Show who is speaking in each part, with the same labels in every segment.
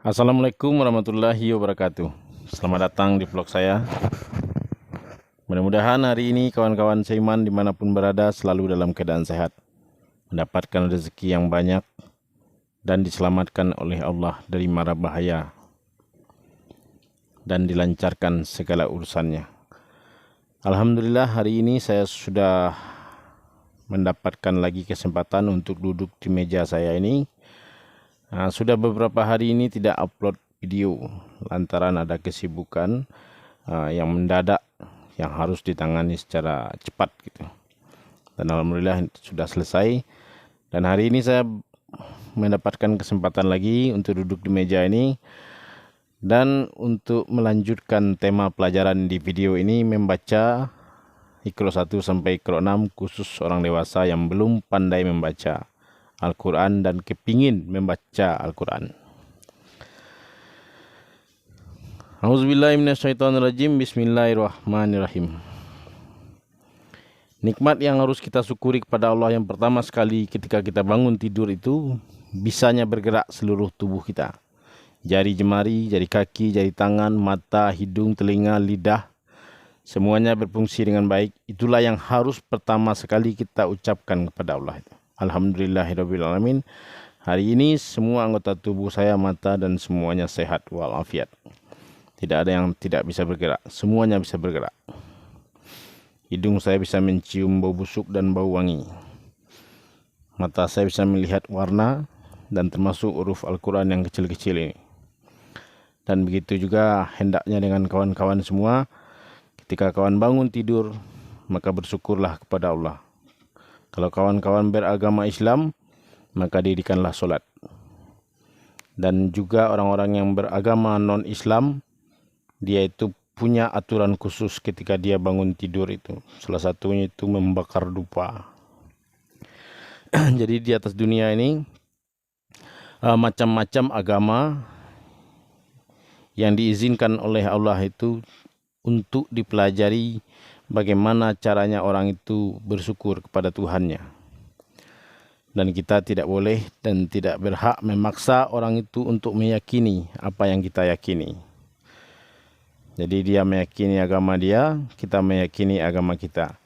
Speaker 1: Assalamualaikum warahmatullahi wabarakatuh. Selamat datang di vlog saya. Mudah-mudahan hari ini kawan-kawan seiman dimanapun berada selalu dalam keadaan sehat, mendapatkan rezeki yang banyak, dan diselamatkan oleh Allah dari mara bahaya, dan dilancarkan segala urusannya. Alhamdulillah hari ini saya sudah mendapatkan lagi kesempatan untuk duduk di meja saya ini. Sudah beberapa hari ini tidak upload video lantaran ada kesibukan yang mendadak yang harus ditangani secara cepat gitu. Dan alhamdulillah sudah selesai. Dan hari ini saya mendapatkan kesempatan lagi untuk duduk di meja ini dan untuk melanjutkan tema pelajaran di video ini, membaca Iqra 1 sampai Iqra 6 khusus orang dewasa yang belum pandai membaca Al-Quran dan kepingin membaca Al-Quran. Auzubillahiminasyaitonirrajim. Bismillahirrahmanirrahim. Nikmat yang harus kita syukuri kepada Allah yang pertama sekali ketika kita bangun tidur itu bisanya bergerak seluruh tubuh kita. Jari jemari, jari kaki, jari tangan, mata, hidung, telinga, lidah, semuanya berfungsi dengan baik. Itulah yang harus pertama sekali kita ucapkan kepada Allah itu. Alhamdulillahirrabbilalamin. Hari ini semua anggota tubuh saya, mata dan semuanya sehat walafiat. Tidak ada yang tidak bisa bergerak, semuanya bisa bergerak. Hidung saya bisa mencium bau busuk dan bau wangi. Mata saya bisa melihat warna dan termasuk huruf Al-Quran yang kecil-kecil ini. Dan begitu juga hendaknya dengan kawan-kawan semua. Ketika kawan bangun tidur, maka bersyukurlah kepada Allah. Kalau kawan-kawan beragama Islam, maka dirikanlah solat. Dan juga orang-orang yang beragama non-Islam, dia itu punya aturan khusus ketika dia bangun tidur itu. Salah satunya itu membakar dupa. Jadi di atas dunia ini macam-macam agama yang diizinkan oleh Allah itu untuk dipelajari bagaimana caranya orang itu bersyukur kepada Tuhannya. Dan kita tidak boleh dan tidak berhak memaksa orang itu untuk meyakini apa yang kita yakini. Jadi dia meyakini agama dia, kita meyakini agama kita.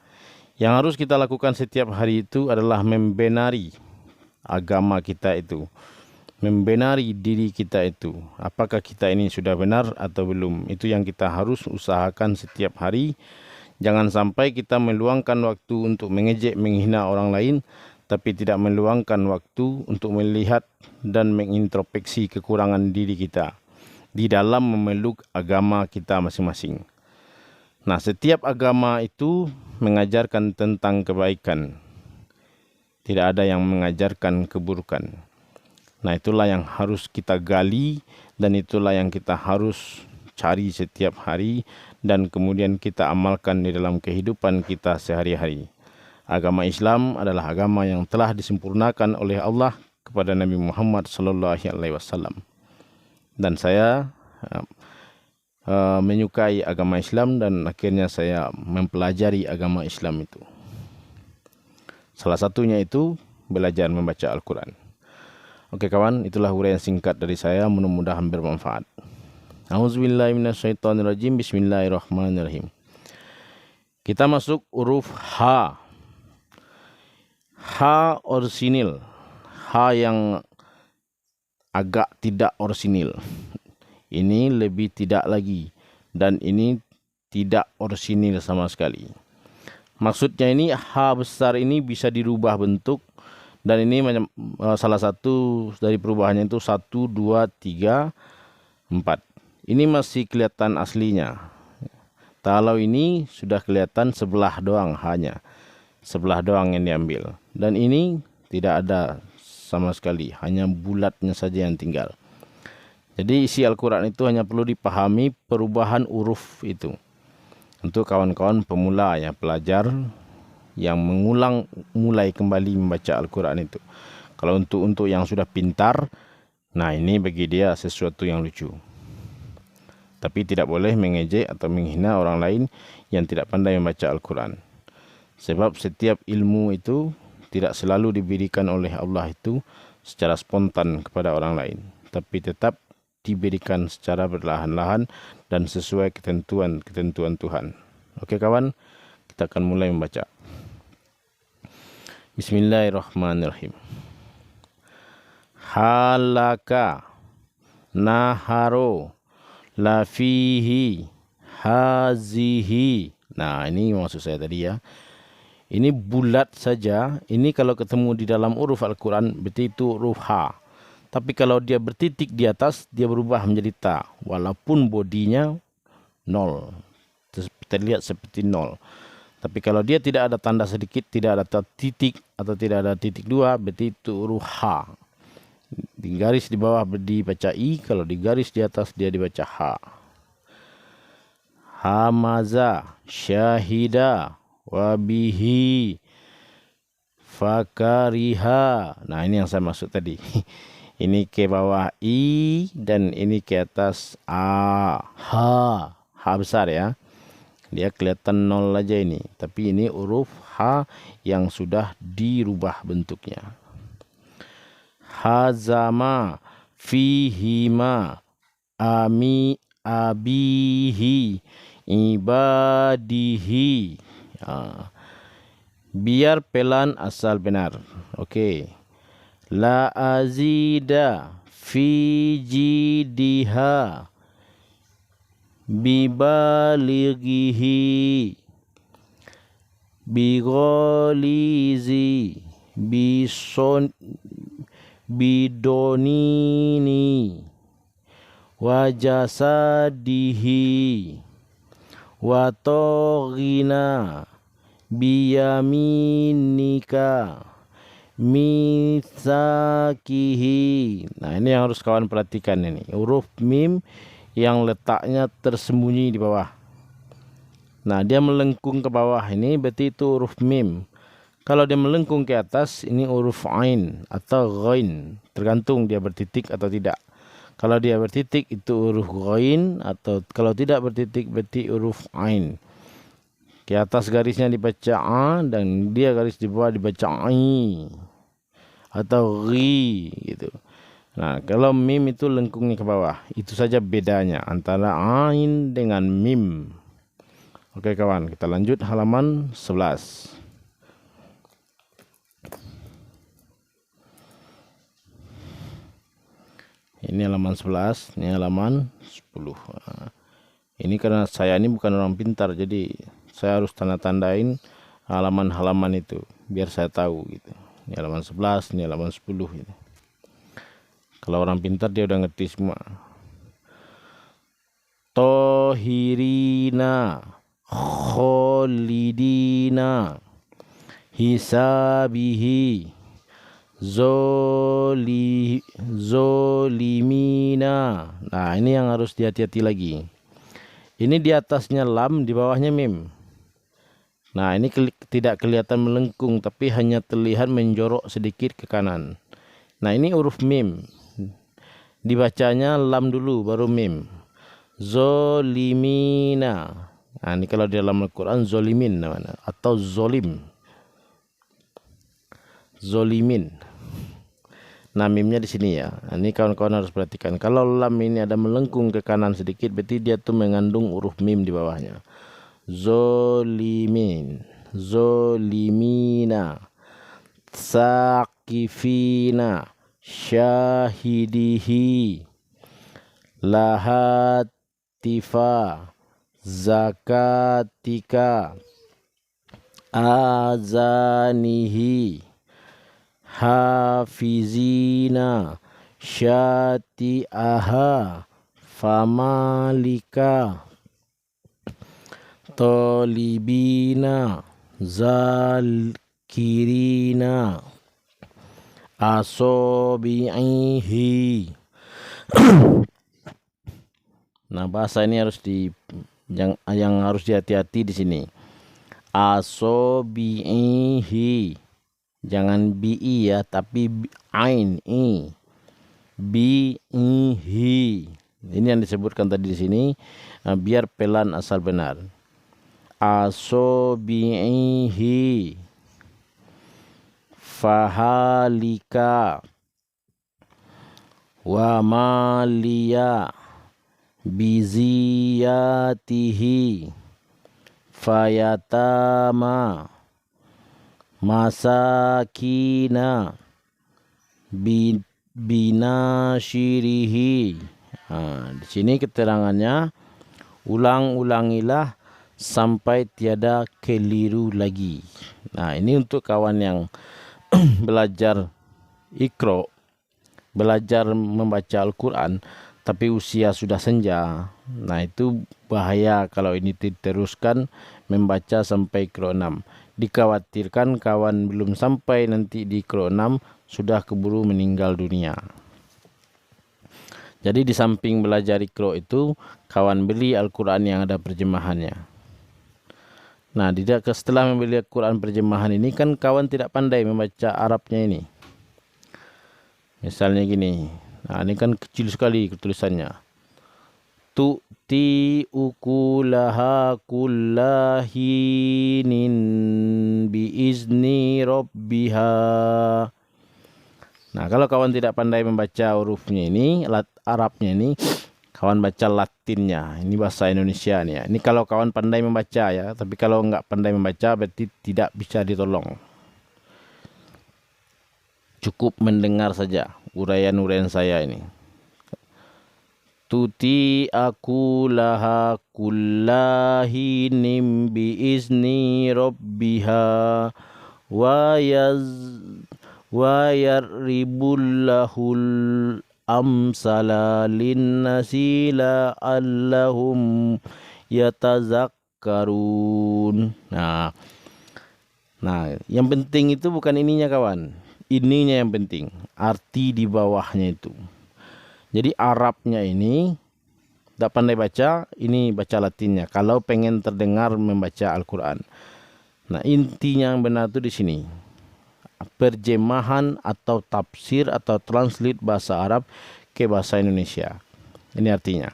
Speaker 1: Yang harus kita lakukan setiap hari itu adalah membenari agama kita itu. Membenari diri kita itu. Apakah kita ini sudah benar atau belum? Itu yang kita harus usahakan setiap hari. Jangan sampai kita meluangkan waktu untuk mengejek, menghina orang lain, tapi tidak meluangkan waktu untuk melihat dan mengintrospeksi kekurangan diri kita di dalam memeluk agama kita masing-masing. Nah, setiap agama itu mengajarkan tentang kebaikan. Tidak ada yang mengajarkan keburukan. Nah, itulah yang harus kita gali dan itulah yang kita harus cari setiap hari dan kemudian kita amalkan di dalam kehidupan kita sehari-hari. Agama Islam adalah agama yang telah disempurnakan oleh Allah kepada Nabi Muhammad SAW. Dan saya menyukai agama Islam dan akhirnya saya mempelajari agama Islam itu. Salah satunya itu belajar membaca Al-Quran. Oke kawan, itulah uraian singkat dari saya, mudah-mudahan bermanfaat. Auzubillahiminasyaitonirrajim. Bismillahirrahmanirrahim. Kita masuk huruf H. H orsinil. H yang agak tidak orsinil. Ini lebih tidak lagi. Dan ini tidak orsinil sama sekali. Maksudnya ini H besar ini bisa dirubah bentuk. Dan ini salah satu dari perubahannya itu 1, 2, 3, 4. Ini masih kelihatan aslinya. Kalau ini sudah kelihatan sebelah doang hanya. Sebelah doang yang diambil. Dan ini tidak ada sama sekali. Hanya bulatnya saja yang tinggal. Jadi isi Al-Quran itu hanya perlu dipahami perubahan huruf itu. Untuk kawan-kawan pemula ya, pelajar yang mulai kembali membaca Al-Quran itu. Kalau untuk yang sudah pintar, nah ini bagi dia sesuatu yang lucu. Tapi tidak boleh mengejek atau menghina orang lain yang tidak pandai membaca Al-Quran. Sebab setiap ilmu itu tidak selalu diberikan oleh Allah itu secara spontan kepada orang lain. Tapi tetap diberikan secara perlahan-lahan dan sesuai ketentuan Tuhan. Oke kawan, kita akan mulai membaca. Bismillahirrahmanirrahim. Halaka naharo lafihi hazihi. Nah, ini maksud saya tadi ya. Ini bulat saja. Ini kalau ketemu di dalam huruf Al-Quran berarti itu huruf ha. Tapi kalau dia bertitik di atas, dia berubah menjadi ta. Walaupun bodinya nol. Terlihat seperti nol. Tapi kalau dia tidak ada tanda sedikit, tidak ada titik atau tidak ada titik dua, berarti itu huruf ha. Di garis di bawah dibaca i, kalau di garis di atas dia dibaca ha. Hamaza syahida wabihi fakariha. Nah, ini yang saya maksud tadi. Ini ke bawah i dan ini ke atas a, ha. Ha besar ya. Dia kelihatan nol aja ini. Tapi ini huruf ha yang sudah dirubah bentuknya. Hazama fihima abihi ibadihi. Biar pelan asal benar. Oke. La azida fi jidiha bibalighihi bigolizi bidonini wajasadihi watoghina biyaminika mitsakihi. Nah, ini yang harus kawan perhatikan ini. Huruf mim yang letaknya tersembunyi di bawah. Nah, dia melengkung ke bawah ini berarti itu huruf mim. Kalau dia melengkung ke atas ini huruf ain atau ghain, tergantung dia bertitik atau tidak. Kalau dia bertitik itu huruf ghain, atau kalau tidak bertitik berarti huruf ain. Ke atas garisnya dibaca a dan dia garis di bawah dibaca i atau ri gitu. Nah, kalau mim itu lengkungnya ke bawah. Itu saja bedanya antara ain dengan mim. Oke kawan, kita lanjut halaman 11. Ini halaman 11, ini halaman 10. Nah, ini karena saya ini bukan orang pintar, jadi saya harus tanda-tandain halaman-halaman itu biar saya tahu gitu. Ini halaman 11, ini halaman 10 gitu. Kalau orang pintar dia udah ngerti semua. Tohirina kholidina hisabihi zolimina. Nah, ini yang harus hati-hati lagi. Ini di atasnya lam, di bawahnya mim. Nah, ini tidak kelihatan melengkung, tapi hanya terlihat menjorok sedikit ke kanan. Nah, ini huruf mim. Dibacanya lam dulu, baru mim. Zolimina. Nah, ini kalau di dalam Al-Quran zolimin namanya, atau zolim. Zolimin. Nah, mimnya di sini ya. Nah, ini kawan-kawan harus perhatikan. Kalau lam ini ada melengkung ke kanan sedikit, berarti dia tuh mengandung huruf mim di bawahnya. Zolimin, zolimina, sakifina, syahidihi, lahatifa, zakatika, azanihi, hafizina, syati'aha, famalika, tolibina, zalkirina, asobi'ihi. Nah, bahasa ini harus yang harus dihati-hati di sini. Asobi'ihi. Jangan bi ya, tapi ain i. Bi'ihi. Ini yang disebutkan tadi di sini, biar pelan asal benar. Asobi'ihi fahalika wa maliya biziyatihi fayatama masakina binashirihi. Di sini keterangannya, ulang-ulangilah sampai tiada keliru lagi. Nah, ini untuk kawan yang belajar Iqra, belajar membaca Al-Quran, tapi usia sudah senja. Nah, itu bahaya kalau ini diteruskan membaca sampai Iqra 6. Dikhawatirkan kawan belum sampai nanti di Iqra 6 sudah keburu meninggal dunia. Jadi di samping belajar Iqra itu, kawan beli Al-Quran yang ada terjemahannya. Nah, setelah membeli Al-Quran terjemahan ini kan kawan tidak pandai membaca Arabnya ini. Misalnya gini, nah ini kan kecil sekali tulisannya. Tu'ti ukulaha kullahinin biizni rabbiha. Nah, kalau kawan tidak pandai membaca hurufnya ini, Arabnya ini, kawan baca Latinnya. Ini bahasa Indonesia nih ya. Ini kalau kawan pandai membaca ya, tapi kalau nggak pandai membaca berarti tidak bisa ditolong. Cukup mendengar saja uraian-uraian saya ini. Tuti aku laha kullahinim biizni rabbiha wa yarribullahul amsala linnasi la'allahum yatazakkarun. Nah, yang penting itu bukan ininya kawan. Ininya yang penting, arti di bawahnya itu. Jadi Arabnya ini tidak pandai baca, ini baca Latinnya. Kalau pengen terdengar membaca Al-Quran. Nah, intinya yang benar itu di sini. Terjemahan atau tafsir atau translate bahasa Arab ke bahasa Indonesia. Ini artinya,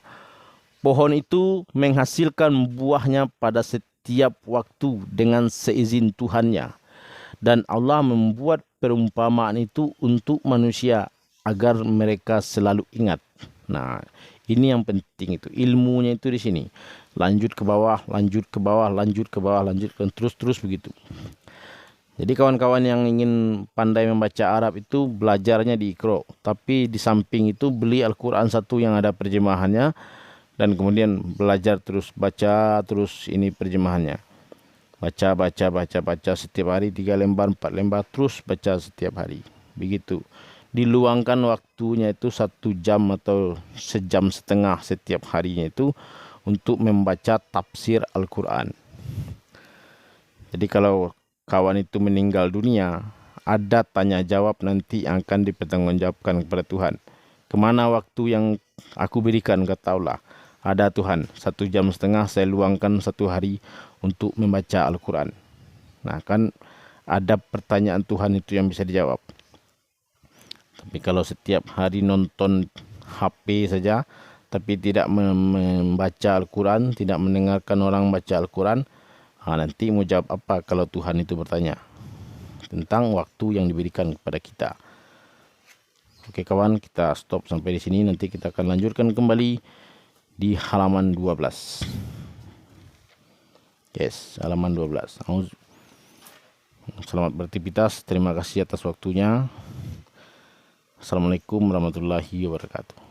Speaker 1: pohon itu menghasilkan buahnya pada setiap waktu dengan seizin Tuhannya. Dan Allah membuat perumpamaan itu untuk manusia agar mereka selalu ingat. Nah, ini yang penting itu. Ilmunya itu di sini. Lanjut ke bawah, lanjut ke bawah, lanjut ke bawah, lanjutkan terus begitu. Jadi kawan-kawan yang ingin pandai membaca Arab itu belajarnya di Iqra. Tapi di samping itu beli Al-Quran satu yang ada terjemahannya. Dan kemudian belajar terus, baca terus ini terjemahannya. Baca setiap hari 3 lembar, 4 lembar, terus baca setiap hari. Begitu. Diluangkan waktunya itu 1 jam atau 1,5 jam setiap harinya itu untuk membaca tafsir Al-Quran. Jadi kalau kawan itu meninggal dunia, ada tanya jawab nanti yang akan dipertanggungjawabkan kepada Tuhan. Kemana waktu yang aku berikan, kata Allah. Ada Tuhan, 1,5 jam saya luangkan 1 hari untuk membaca Al-Quran. Nah, kan ada pertanyaan Tuhan itu yang bisa dijawab. Tapi kalau setiap hari nonton HP saja, tapi tidak membaca Al-Quran, tidak mendengarkan orang baca Al-Quran, nanti mau jawab apa kalau Tuhan itu bertanya tentang waktu yang diberikan kepada kita. Oke kawan, kita stop sampai di sini. Nanti kita akan lanjutkan kembali di halaman 12. Yes, halaman 12. Selamat beraktivitas. Terima kasih atas waktunya. Assalamualaikum warahmatullahi wabarakatuh.